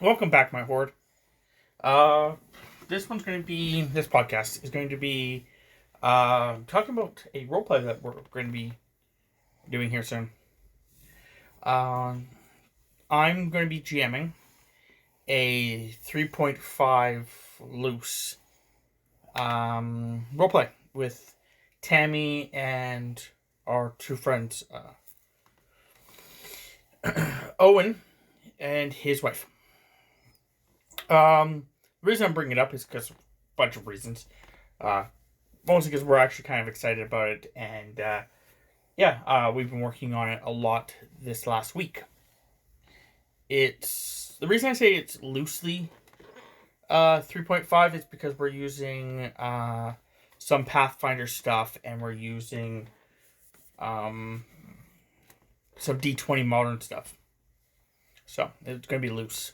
Welcome back, my horde. This podcast is going to be talking about a roleplay that we're going to be doing here soon. I'm going to be GMing a 3.5 loose roleplay with Tammy and our two friends, Owen and his wife. The reason I'm bringing it up is because of a bunch of reasons. Mostly because we're actually kind of excited about it, and we've been working on it a lot this last week. It's the reason I say it's loosely 3.5 is because we're using some Pathfinder stuff, and we're using some D20 modern stuff. So it's going to be loose.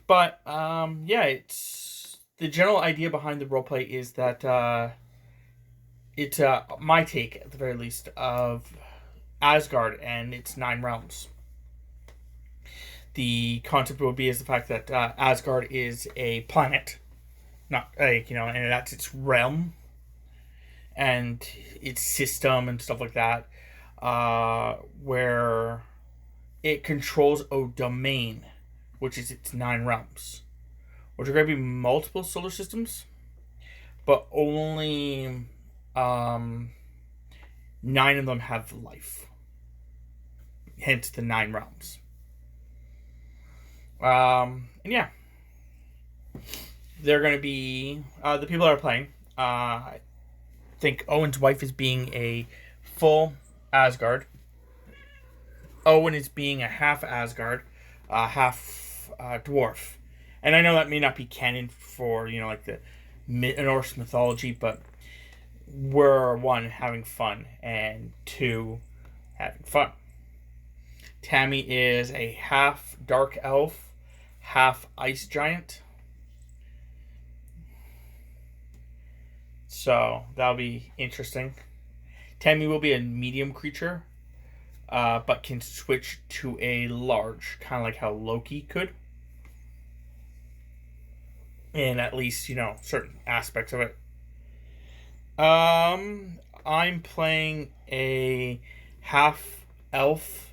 But, it's the general idea behind the roleplay is that it's my take, at the very least, of Asgard and its 9 realms. The concept would be is the fact that Asgard is a planet, not and that's its realm and its system and stuff like that, where it controls a domain, which is its 9 realms, which are going to be multiple solar systems, but only 9 of them have life. Hence the 9 realms. They're going to be the people that are playing. I think Owen's wife is being a full Asgard. Owen is being a half Asgard, half dwarf, and I know that may not be canon for like the Norse mythology, but we're one having fun and two having fun. Tammy is a half dark elf, half ice giant, so that'll be interesting. Tammy will be a medium creature, but can switch to a large, kind of like how Loki could. In at least, certain aspects of it. I'm playing a half elf,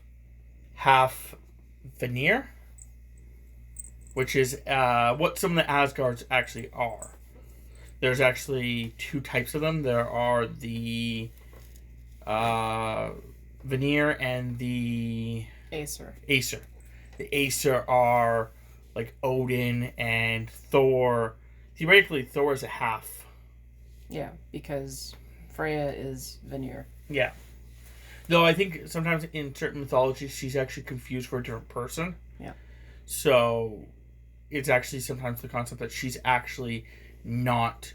half veneer, which is what some of the Asgards actually are. There's actually 2 types of them. There are the veneer and the Acer. The Acer are like Odin and Thor. Theoretically, Thor is a half. Yeah, because Freya is veneer. Yeah. Though I think sometimes in certain mythologies, she's actually confused for a different person. Yeah. So it's actually sometimes the concept that she's actually not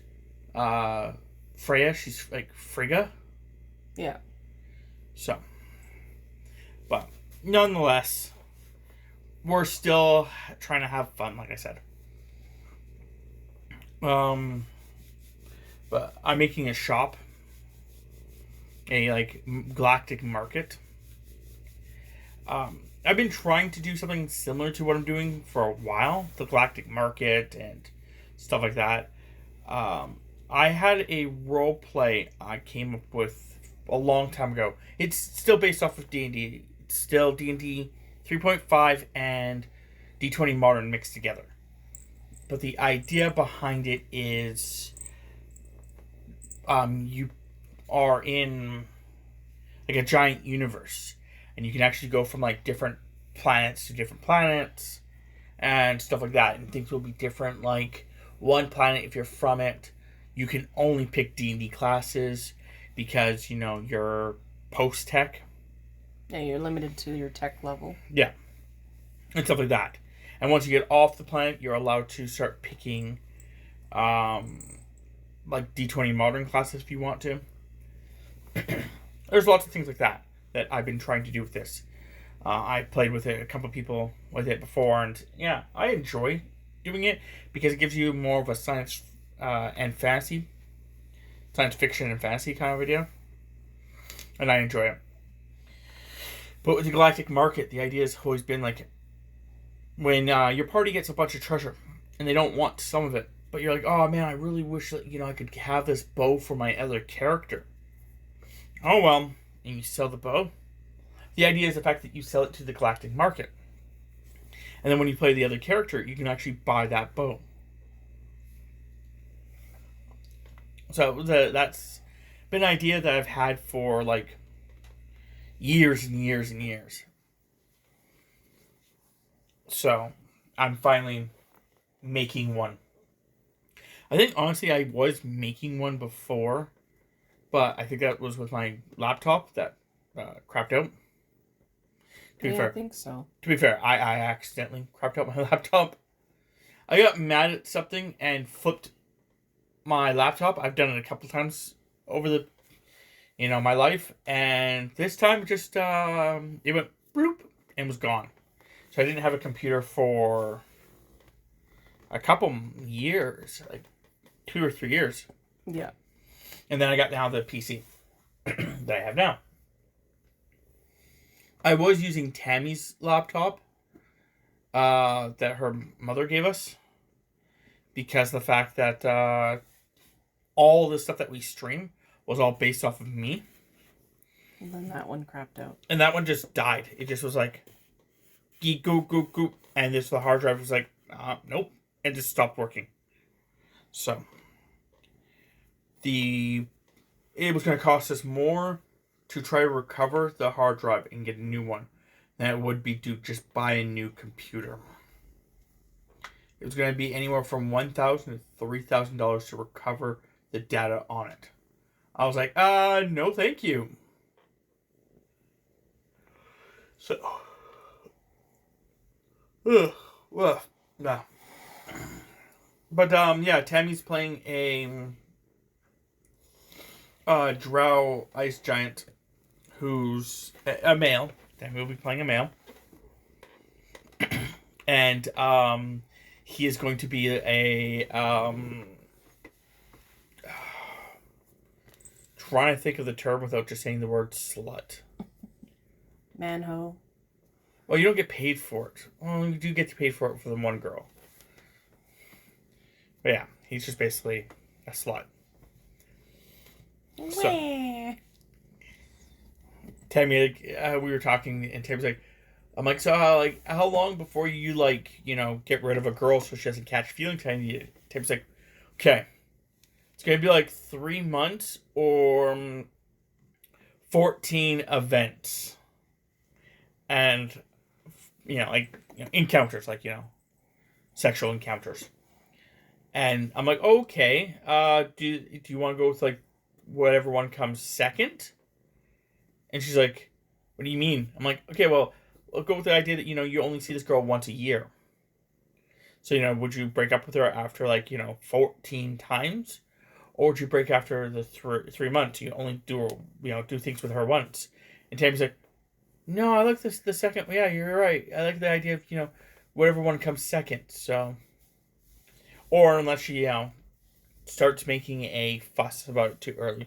Freya. She's like Frigga. Yeah. So. But nonetheless, we're still trying to have fun, like I said. But I'm making a shop, a galactic market. I've been trying to do something similar to what I'm doing for a while, the galactic market and stuff like that. I had a role play I came up with a long time ago. It's still based off of D&D. It's still D&D 3.5 and D20 Modern mixed together. But the idea behind it is you are in like a giant universe, and you can actually go from like different planets to different planets and stuff like that, and things will be different. Like one planet, if you're from it, you can only pick D&D classes because you're post-tech. Yeah, you're limited to your tech level. Yeah. And stuff like that. And once you get off the planet, you're allowed to start picking like D20 modern classes if you want to. There's lots of things like that I've been trying to do with this. I played with it, a couple of people with it before, and yeah, I enjoy doing it because it gives you more of a science fiction and fantasy kind of idea. And I enjoy it. But with the galactic market, the idea has always been like when your party gets a bunch of treasure and they don't want some of it, but you're like, oh man, I really wish that I could have this bow for my other character. Oh well, and you sell the bow. The idea is the fact that you sell it to the galactic market, and then when you play the other character, you can actually buy that bow. So that's been an idea that I've had for like years and years and years. So I'm finally making one. I think honestly I was making one before, but I think that was with my laptop that crapped out. To be Yeah, I fair, think so. I accidentally crapped out my laptop. I got mad at something and flipped my laptop. I've done it a couple times over the my life, and this time just it went bloop and was gone. So I didn't have a computer for a couple years, like 2 or 3 years. Yeah. And then I got now the PC that I have now. I was using Tammy's laptop that her mother gave us because the fact that all the stuff that we stream was all based off of me. And then that one crapped out. And that one just died. It just was like, geek, goop, goop, goop. And the hard drive was like, nope. And just stopped working. So, it was going to cost us more to try to recover the hard drive and get a new one than it would be to just buy a new computer. It was going to be anywhere from $1,000 to $3,000 to recover the data on it. I was like, no, thank you. So, well, nah. But yeah, Tammy's playing a drow ice giant who's a male. Tammy will be playing a male. And he is going to be a trying to think of the term without just saying the word slut. Manho. Well, you don't get paid for it. Well, you do get paid for it for the one girl. But yeah, he's just basically a slut. So, Tammy, we were talking, and Tammy's like, I'm like, so how long before you get rid of a girl so she doesn't catch feelings? Tammy's like, okay, it's gonna be like 3 months or 14 events, and encounters, sexual encounters. And I'm like, okay, do you want to go with whatever one comes second? And she's like, what do you mean? I'm like, okay, well, I'll go with the idea that you only see this girl once a year. So would you break up with her after 14 times, or would you break after the 3 months? You only do things with her once. And Tammy's like, no, I like this the second. Yeah, you're right. I like the idea of whatever one comes second. So, or unless she starts making a fuss about it too early.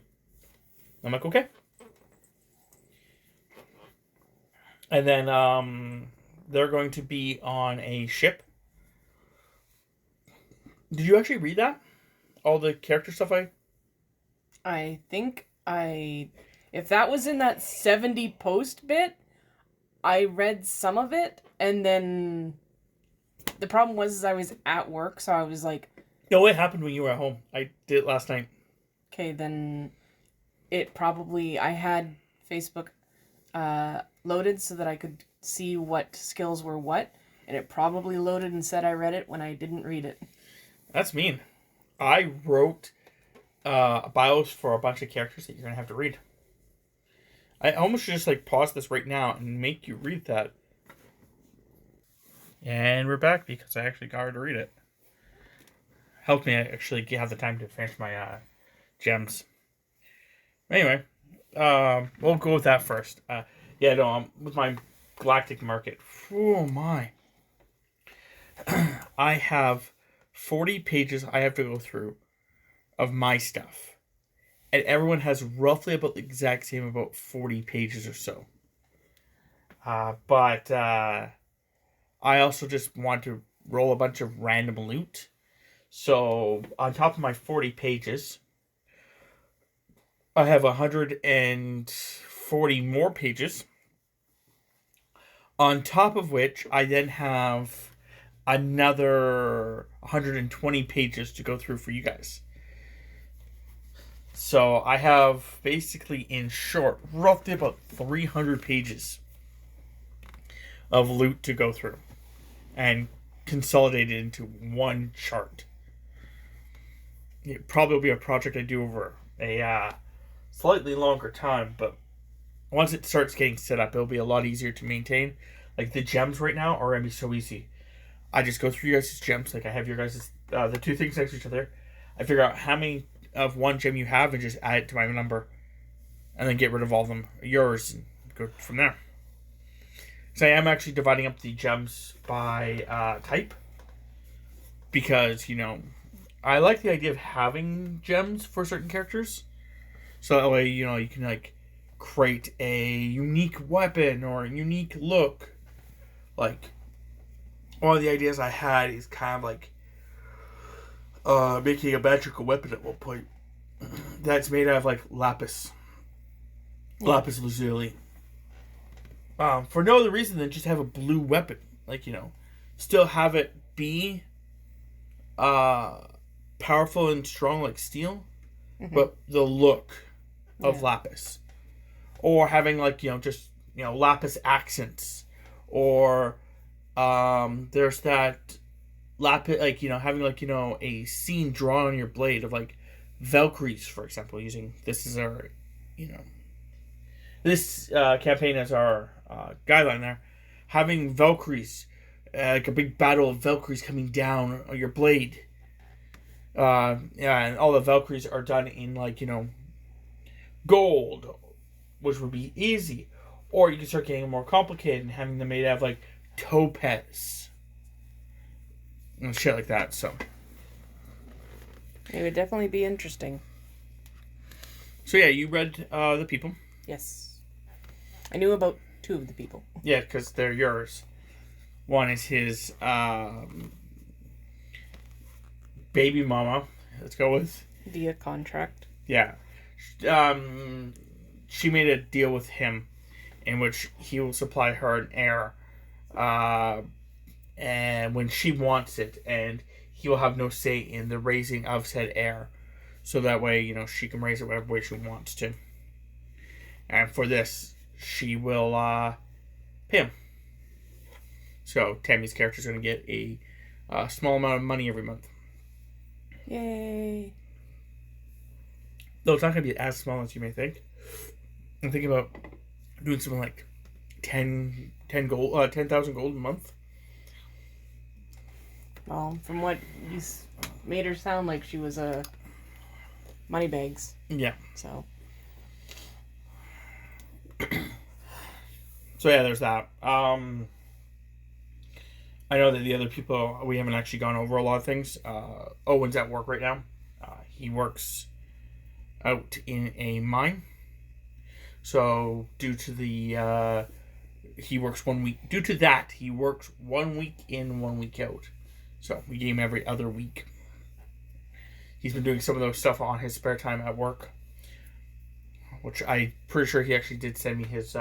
I'm like, okay. And then they're going to be on a ship. Did you actually read that? All the character stuff I think if that was in that 70 post bit, I read some of it, and then the problem was I was at work, so I was like... No, it happened when you were at home. I did it last night. Okay, then I had Facebook loaded so that I could see what skills were what, and it probably loaded and said I read it when I didn't read it. That's mean. I wrote bios for a bunch of characters that you're going to have to read. I almost should just pause this right now and make you read that. And we're back because I actually got her to read it. Helped me actually have the time to finish my gems. Anyway, we'll go with that first. With my galactic market. Oh my. I have 40 pages I have to go through of my stuff. And everyone has roughly about the exact same, about 40 pages or so. But I I also just want to roll a bunch of random loot. So on top of my 40 pages, I have 140 more pages. On top of which, I then have another 120 pages to go through for you guys. So I have basically, in short, roughly about 300 pages of loot to go through and consolidate it into one chart. It probably will be a project I do over a slightly longer time, but once it starts getting set up, it'll be a lot easier to maintain. Like the gems right now are gonna be so easy. I just go through your guys' gems. Like I have your guys' the two things next to each other. I figure out how many of one gem you have and just add it to my number, and then get rid of all of them yours and go from there. So I am actually dividing up the gems by type because I like the idea of having gems for certain characters. So that way you can like create a unique weapon or a unique look. Like one of the ideas I had is kind of like making a magical weapon at one point that's made out of like lapis lazuli. For no other reason than just have a blue weapon. Like still have it be powerful and strong like steel, but the look of lapis, or having like just lapis accents, or there's that lapis like having like a scene drawn on your blade of like Valkyries, for example, using this as our this campaign as our guideline there, having Valkyries, like a big battle of Valkyries coming down on your blade. And all the Valkyries are done in like gold, which would be easy, or you can start getting more complicated and having them made out of like topaz and shit like that. So it would definitely be interesting. So yeah, you read The People. Yes, I knew about 2 of the people. Yeah, because they're yours. One is his baby mama. Let's go with Via contract. Yeah. She made a deal with him in which he will supply her an heir and when she wants it, and he will have no say in the raising of said heir. So that way, she can raise it whatever way she wants to. And for this, she will pay him. So Tammy's character is going to get a small amount of money every month. Yay. Though it's not going to be as small as you may think. I'm thinking about doing something like 10,000 gold a month. Well, from what you made her sound like, she was a moneybags. Yeah. So yeah, there's that. I know that the other people, we haven't actually gone over a lot of things. Owen's at work right now. He works out in a mine. So due to the he works 1 week. Due to that, he works 1 week in, 1 week out. So we game every other week. He's been doing some of those stuff on his spare time at work, which I'm pretty sure he actually did send me his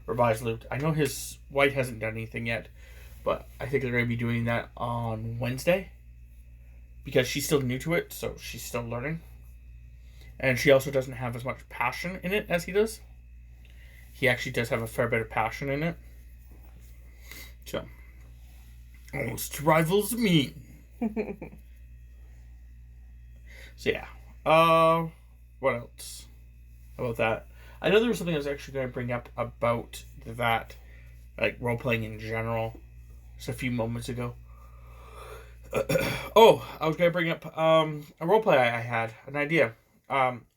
revised loot. I know his wife hasn't done anything yet, but I think they're going to be doing that on Wednesday because she's still new to it, so she's still learning. And she also doesn't have as much passion in it as he does. He actually does have a fair bit of passion in it. So, almost rivals me. So yeah. What else about that? I know there was something I was actually going to bring up about that, like role-playing in general, just a few moments ago. I was going to bring up a roleplay I had, an idea.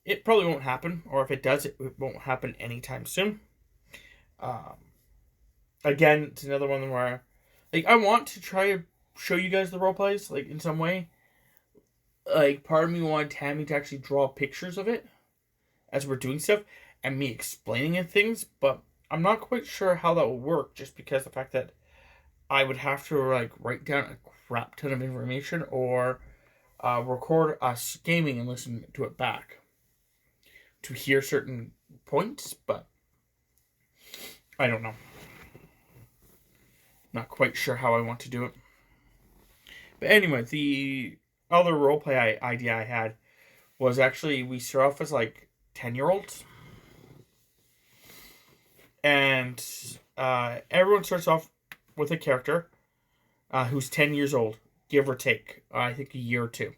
It probably won't happen, or if it does, it won't happen anytime soon. Again, it's another one where, like, I want to try to show you guys the role plays, like, in some way. Like, part of me wanted Tammy to actually draw pictures of it as we're doing stuff, and me explaining things, but I'm not quite sure how that will work, just because the fact that I would have to like write down a crap ton of information or record us gaming and listen to it back to hear certain points, but I don't know. Not quite sure how I want to do it. But anyway, the other roleplay idea I had was actually we start off as like 10-year-olds. And everyone starts off with a character who's 10 years old, give or take, I think a year or two.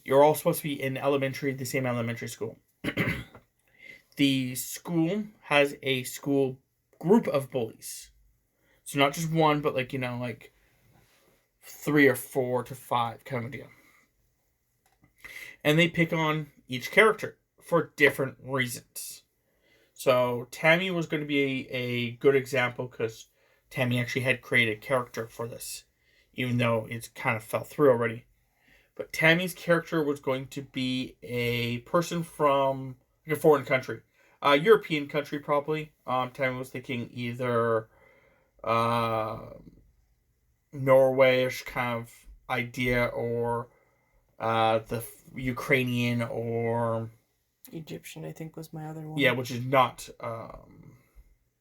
You're all supposed to be in the same elementary school. The school has a school group of bullies. So not just one, but like, like 3 or 4 to 5 kind of deal. And they pick on each character for different reasons. So Tammy was going to be a good example because Tammy actually had created a character for this, even though it kind of fell through already. But Tammy's character was going to be a person from a foreign country, a European country probably. Tammy was thinking either Norwayish kind of idea or the Ukrainian or Egyptian, I think, was my other one. yeah, which is not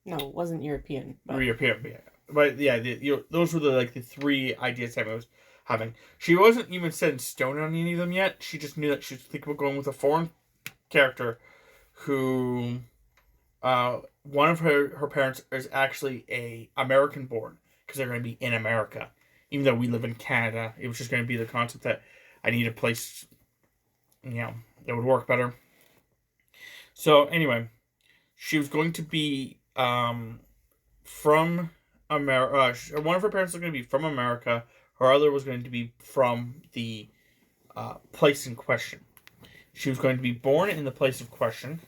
no, it wasn't European. But... European, yeah. But yeah, those were the 3 ideas Tammy was having. She wasn't even set in stone on any of them yet. She just knew that she was thinking about going with a foreign character who one of her parents is actually a American born because they're going to be in America. Even though we live in Canada, it was just going to be the concept that I need a place, that would work better. So anyway, she was going to be from America. One of her parents was going to be from America. Her other was going to be from the place in question. She was going to be born in the place of question.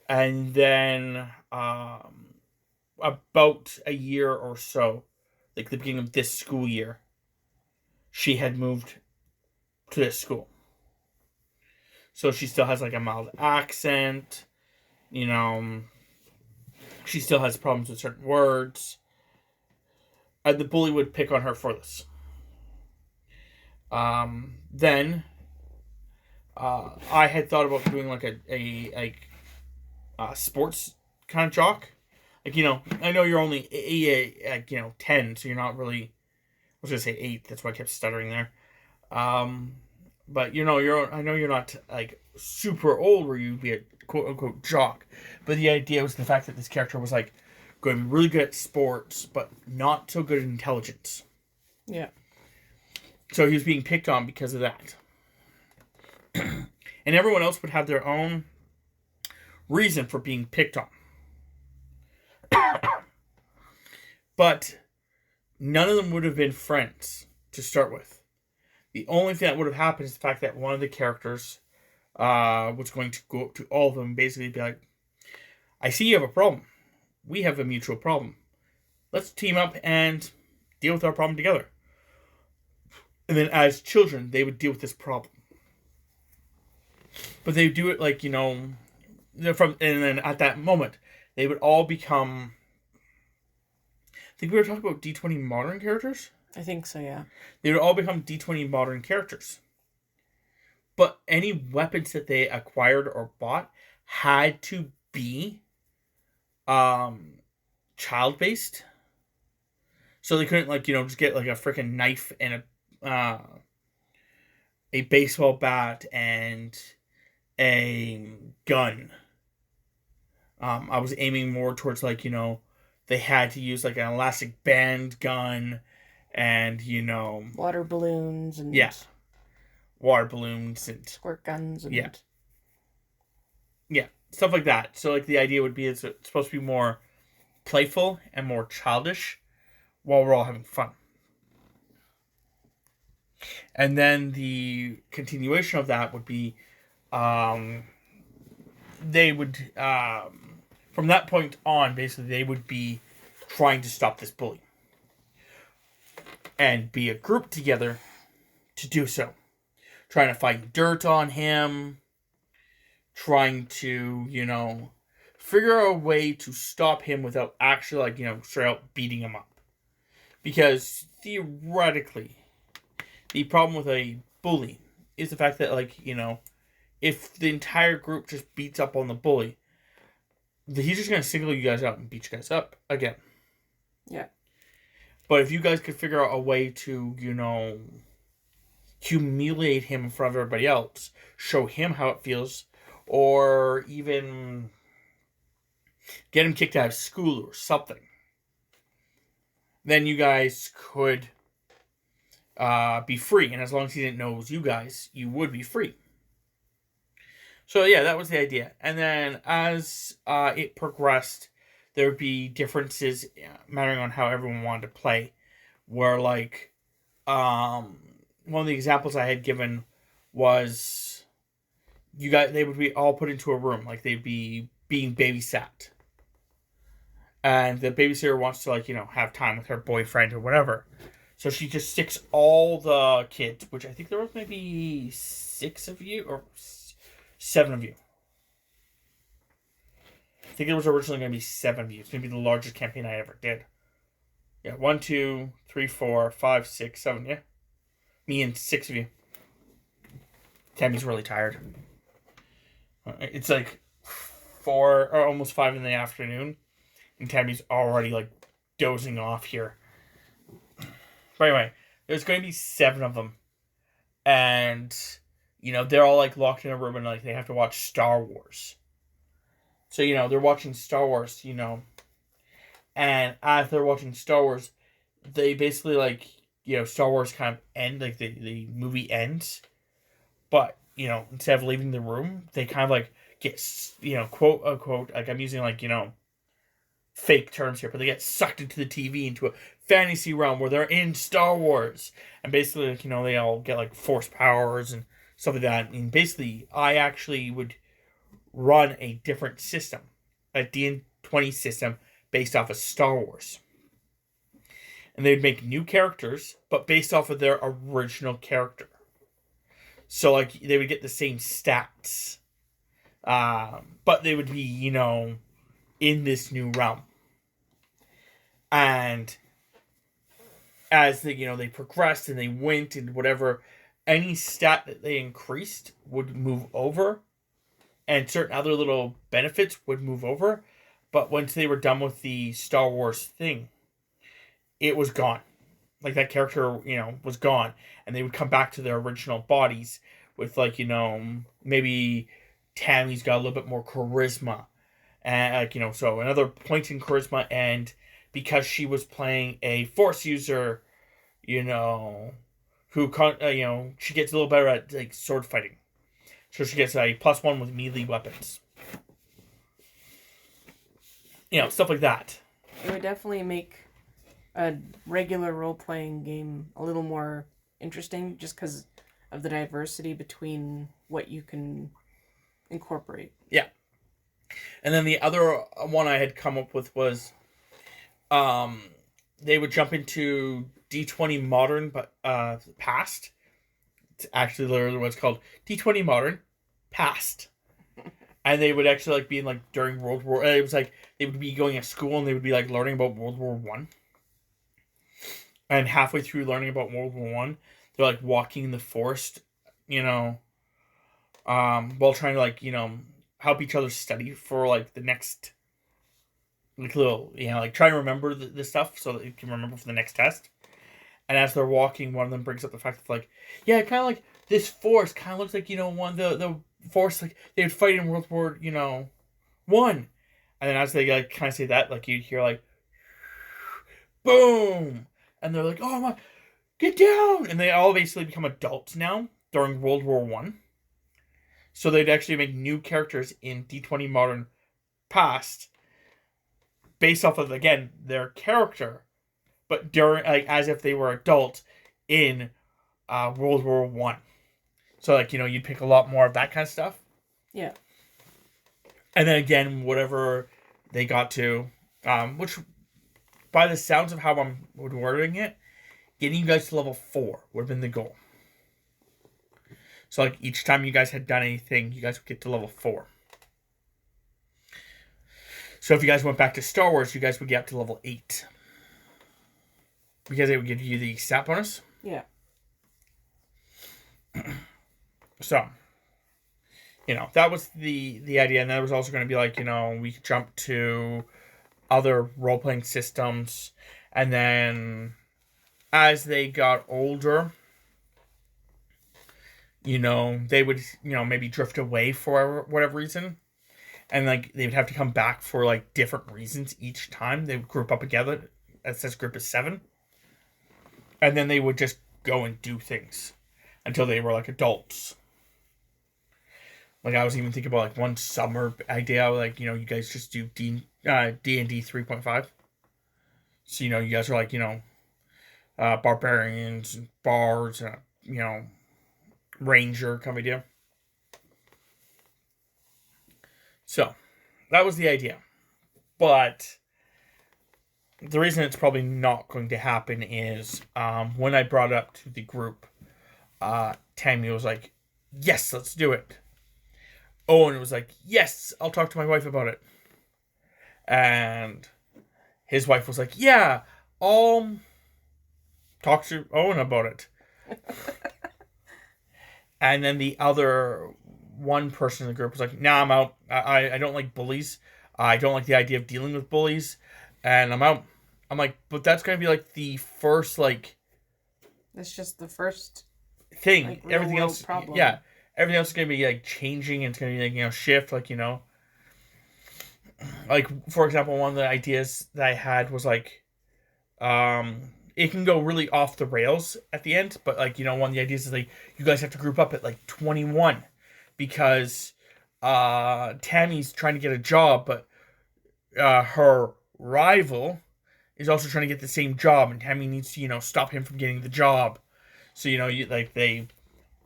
And then about a year or so, like the beginning of this school year, she had moved to this school. So she still has like a mild accent. She still has problems with certain words. And the bully would pick on her for this. Then I had thought about doing like a sports kind of jock. Like, I know you're only 10, so you're not really. I was gonna say 8. That's why I kept stuttering there. But I know you're not like super old where you'd be a quote unquote jock. But the idea was the fact that this character was like going to be really good at sports, but not so good at intelligence. Yeah. So he was being picked on because of that. And everyone else would have their own reason for being picked on. But none of them would have been friends to start with. The only thing that would have happened is the fact that one of the characters was going to go up to all of them and basically be like, I see you have a problem. We have a mutual problem. Let's team up and deal with our problem together. And then as children, they would deal with this problem. But they would do it like, and then at that moment, they would all become... I think we were talking about D20 modern characters? I think so, yeah. They would all become D20 modern characters. But any weapons that they acquired or bought had to be child-based. So they couldn't, just get, a freaking knife and a baseball bat and a gun. I was aiming more towards, they had to use, an elastic band gun and, water balloons and... Yeah. Water balloons and... squirt guns and... Yeah. Yeah. Stuff like that. So, the idea would be it's supposed to be more playful and more childish while we're all having fun. And then the continuation of that would be they would... from that point on, basically, they would be trying to stop this bully. And be a group together to do so. Trying to find dirt on him. Trying to, figure out a way to stop him without actually, straight out beating him up. Because theoretically, the problem with a bully is the fact that, like, if the entire group just beats up on the bully, he's just going to single you guys out and beat you guys up again. Yeah. But if you guys could figure out a way to, humiliate him in front of everybody else, show him how it feels, or even get him kicked out of school or something, then you guys could be free. And as long as he didn't know it was you guys, you would be free. So yeah, that was the idea. And then as it progressed, there would be differences mattering on how everyone wanted to play. Where, like, one of the examples I had given was they would be all put into a room, like they'd be being babysat. And the babysitter wants to, like, have time with her boyfriend or whatever. So she just sticks all the kids, which I think there was maybe 6 of you or 7 of you. I think it was originally going to be 7 of you. It's going to be the largest campaign I ever did. Yeah, 1, 2, 3, 4, 5, 6, 7, yeah. Me and 6 of you. Tammy's really tired. It's like 4 or almost 5 in the afternoon. And Tammy's already, like, dozing off here. But anyway, there's going to be 7 of them. And, they're all, like, locked in a room and, like, they have to watch Star Wars. So, they're watching Star Wars, And as they're watching Star Wars, they basically, like, Star Wars kind of end, like, the movie ends. But, instead of leaving the room, they kind of, like, get, quote unquote, like, I'm using, like, fake terms here, but they get sucked into the TV, into a fantasy realm where they're in Star Wars. And basically, like, they all get, like, force powers and stuff like that. And basically, I actually would run a different system, a D20 system based off of Star Wars. And they'd make new characters, but based off of their original character. So, like, they would get the same stats. But they would be, in this new realm. And as they progressed and they went and whatever, any stat that they increased would move over. And certain other little benefits would move over. But once they were done with the Star Wars thing, it was gone. Like, that character, was gone. And they would come back to their original bodies with, like, maybe Tammy's got a little bit more charisma. And, like, so another point in charisma. And because she was playing a Force user, who, she gets a little better at, like, sword fighting. So she gets a +1 with melee weapons. Stuff like that. It would definitely make a regular role-playing game a little more interesting just because of the diversity between what you can incorporate. Yeah. And then the other one I had come up with was they would jump into D20 Modern, but Past. It's actually literally what's called D20 Modern Past. And they would actually, like, be in, like, during World War... It was, like, they would be going to school and they would be, like, learning about World War One. And halfway through learning about World War One, they're, like, walking in the forest, while trying to, like, help each other study for, like, the next, like, little, like, try to remember the stuff so that you can remember for the next test. And as they're walking, one of them brings up the fact that, like, yeah, kind of like this forest kind of looks like, one of the force, like, they would fight in World War, One. And then as they, like, kind of say that, like, you'd hear, like, boom! And they're like, oh my, get down! And they all basically become adults now during World War One. So they'd actually make new characters in D20 Modern Past based off of, again, their character, but during, like, as if they were adults in World War One. So, like, you'd pick a lot more of that kind of stuff. Yeah. And then again, whatever they got to, which, by the sounds of how I'm wording it, getting you guys to level 4 would have been the goal. So, like, each time you guys had done anything, you guys would get to level 4. So if you guys went back to Star Wars, you guys would get up to level 8. because it would give you the stat bonus. Yeah. So, that was the idea. And that was also going to be like, we could jump to other role-playing systems. And then as they got older, they would, maybe drift away for whatever reason. And, like, they would have to come back for, like, different reasons each time. They would group up together. It says group of 7. And then they would just go and do things until they were, like, adults. Like, I was even thinking about, like, one summer idea. Like, you guys just do D&D 3.5. So, you guys are, like, barbarians and bards and, ranger kind of idea. So, that was the idea. But the reason it's probably not going to happen is when I brought it up to the group, Tammy was like, yes, let's do it. Owen was like, yes, I'll talk to my wife about it. And his wife was like, yeah, I'll talk to Owen about it. And then the other one person in the group was like, nah, I'm out. I don't like bullies. I don't like the idea of dealing with bullies. And I'm out. I'm like, but that's going to be like the first, like... That's just the first thing. like, Everything else... problem. Yeah. Everything else is going to be, like, changing. And it's going to be, like, shift. Like, Like, for example, one of the ideas that I had was, like... it can go really off the rails at the end, but like, one of the ideas is like, you guys have to group up at like 21 because Tammy's trying to get a job, but her rival is also trying to get the same job, and Tammy needs to, stop him from getting the job. So, they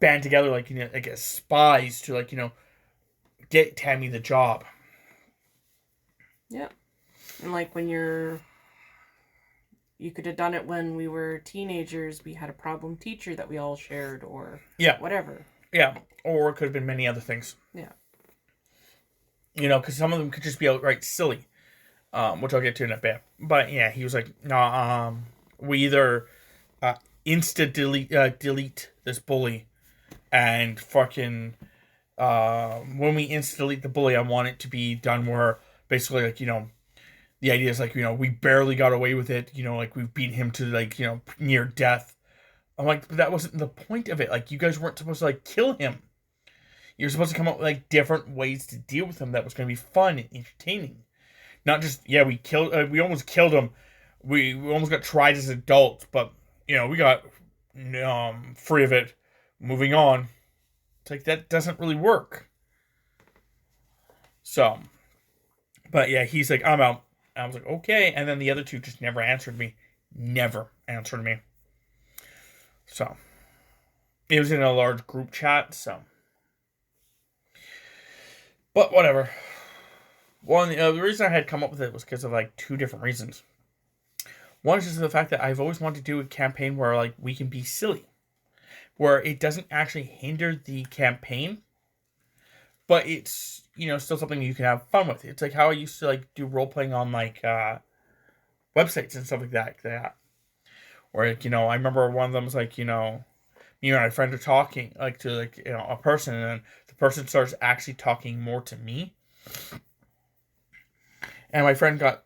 band together like, like as spies to like, get Tammy the job. Yeah. And like when you could have done it when we were teenagers. We had a problem teacher that we all shared, or whatever. Yeah, or it could have been many other things. Yeah. Because some of them could just be outright silly, which I'll get to in a bit. But yeah, he was like, no, we either delete this bully, and fucking when we delete the bully, I want it to be done where basically like the idea is like, we barely got away with it. Like we've beaten him to like, near death. I'm like, but that wasn't the point of it. Like you guys weren't supposed to like kill him. You're supposed to come up with like different ways to deal with him that was going to be fun and entertaining. Not just, we almost killed him. We almost got tried as adults, but we got free of it. Moving on. It's like that doesn't really work. So, but yeah, he's like, I'm out. I was like, okay. And then the other two just never answered me. Never answered me. So, it was in a large group chat, so. But whatever. The reason I had come up with it was because of like two different reasons. One is just the fact that I've always wanted to do a campaign where like we can be silly. Where it doesn't actually hinder the campaign. But it's, still something you can have fun with. It's like how I used to like do role playing on like websites and stuff like that. Or like, I remember one of them was like, me and my friend are talking like to like, a person, and then the person starts actually talking more to me. And my friend got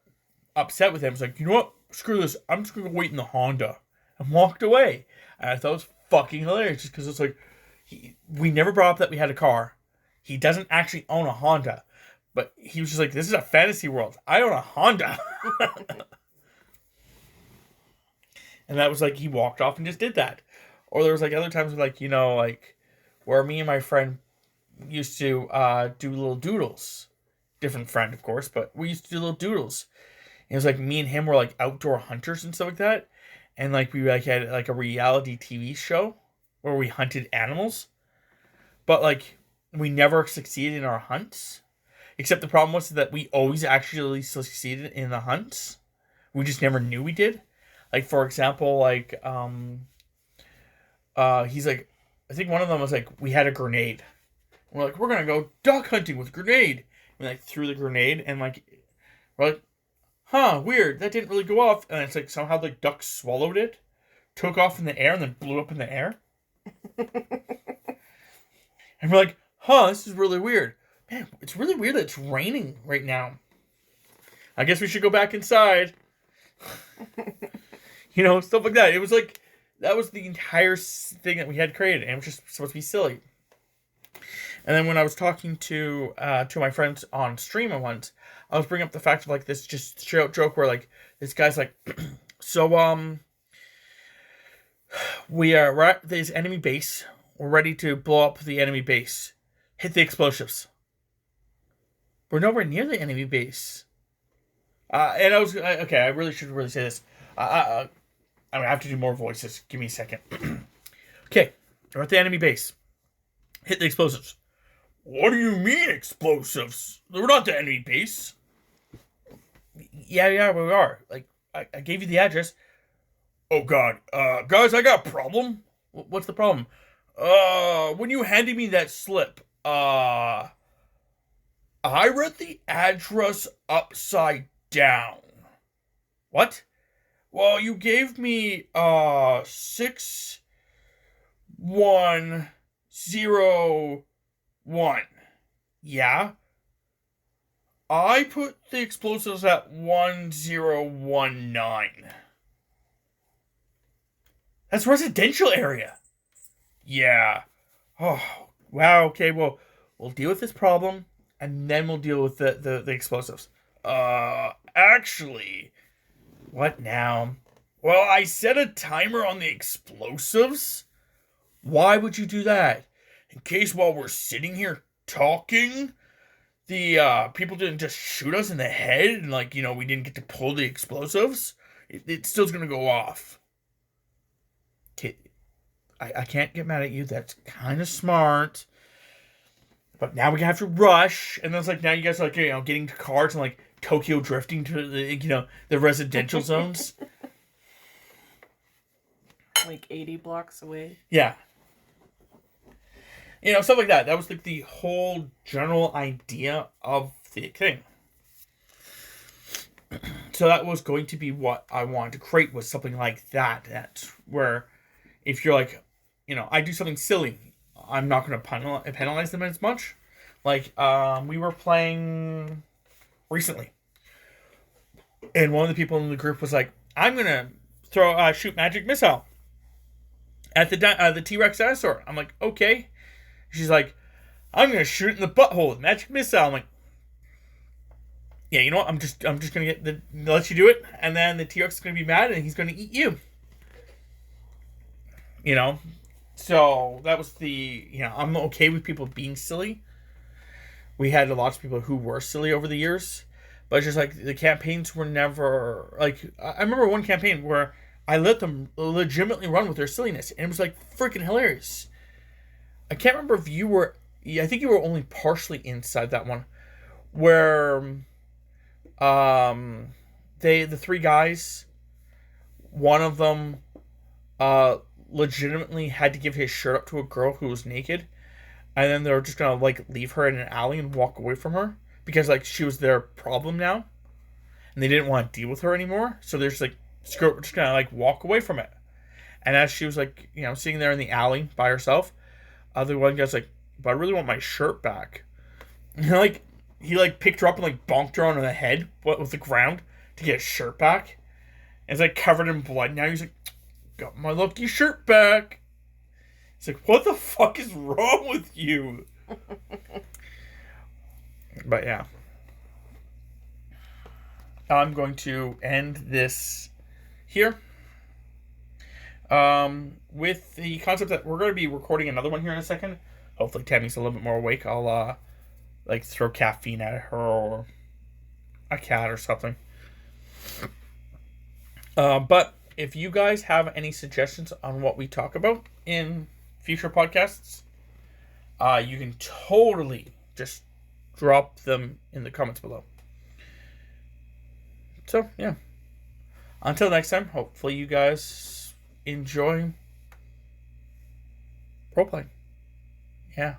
upset with him. He's like, you know what? Screw this. I'm just gonna wait in the Honda, and walked away. And I thought it was fucking hilarious just because it's like we never brought up that we had a car. He doesn't actually own a Honda. But he was just like, this is a fantasy world. I own a Honda. And that was like, he walked off and just did that. Or there was like other times like, like where me and my friend used to do little doodles. Different friend, of course, but we used to do little doodles. And it was like me and him were like outdoor hunters and stuff like that. And like we like had like a reality TV show where we hunted animals. But like we never succeeded in our hunts. Except the problem was that we always actually succeeded in the hunts. We just never knew we did. Like, for example, like, he's like, I think one of them was like, we had a grenade. We're like, we're going to go duck hunting with grenade. And like threw the grenade and like, we're like, huh, weird, that didn't really go off. And it's like somehow the duck swallowed it, took off in the air, and then blew up in the air. And we're like, huh, this is really weird. Man, it's really weird that it's raining right now. I guess we should go back inside. Stuff like that. It was like, that was the entire thing that we had created, and it was just supposed to be silly. And then when I was talking to my friends on stream once, I was bringing up the fact of like this just straight out joke where like this guy's like, so we're at this enemy base. We're ready to blow up the enemy base. Hit the explosives. We're nowhere near the enemy base. And I was okay. I really should say this. I have to do more voices. Give me a second. Okay, we're at the enemy base. Hit the explosives. What do you mean explosives? We're not the enemy base. Yeah, we are. Like, I gave you the address. Oh God, guys, I got a problem. What's the problem? When you handed me that slip, I read the address upside down. What? Well, you gave me 6101. Yeah? I put the explosives at 1019. That's residential area. Yeah. Oh, wow. Okay, well, we'll deal with this problem, and then we'll deal with the explosives. Actually, what now? Well, I set a timer on the explosives. Why would you do that? In case while we're sitting here talking, the people didn't just shoot us in the head and we didn't get to pull the explosives. It still's gonna go off. Okay, I can't get mad at you. That's kind of smart. But now we have to rush, and then it's like now you guys are getting to cars and Tokyo drifting to the residential zones. 80 blocks away. Yeah. Stuff like that. That was the whole general idea of the thing. So that was going to be what I wanted to create, was something like that. That's where if you're I do something silly, I'm not going to penalize them as much. We were playing recently, and one of the people in the group was like, I'm going to shoot magic missile at the T-Rex dinosaur. I'm like, okay. She's like, I'm going to shoot it in the butthole with magic missile. I'm like, yeah, you know what? I'm just going to let you do it, and then the T-Rex is going to be mad, and he's going to eat you. So that was I'm okay with people being silly. We had a lot of people who were silly over the years, but it's just the campaigns were never I remember one campaign where I let them legitimately run with their silliness, and it was freaking hilarious. I can't remember if you were. I think you were only partially inside that one, where the three guys, one of them legitimately had to give his shirt up to a girl who was naked, and then they were just gonna leave her in an alley and walk away from her because she was their problem now, and they didn't want to deal with her anymore. So they're just gonna walk away from it. And as she was sitting there in the alley by herself, other one guy's like, but I really want my shirt back. And he picked her up and bonked her on the head with the ground to get his shirt back. And it's covered in blood. Now he's like, got my lucky shirt back. It's what the fuck is wrong with you? But yeah. I'm going to end this here. With the concept that we're going to be recording another one here in a second. Hopefully Tammy's a little bit more awake. I'll throw caffeine at her or a cat or something. But if you guys have any suggestions on what we talk about in future podcasts, you can totally just drop them in the comments below. So yeah, until next time, hopefully you guys enjoy role-playing. Yeah.